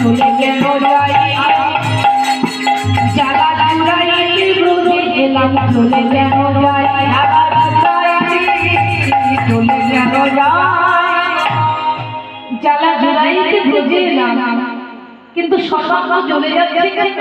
চলে কেন যাই জ্বালা জুড়াইতে ব্রজে এলাম চলে কেন যাই চলে কেন যাই জ্বালা জুড়াইতে ব্রজে এলাম কিন্তু সর্বাঙ্গ চলে যাচ্ছে কেন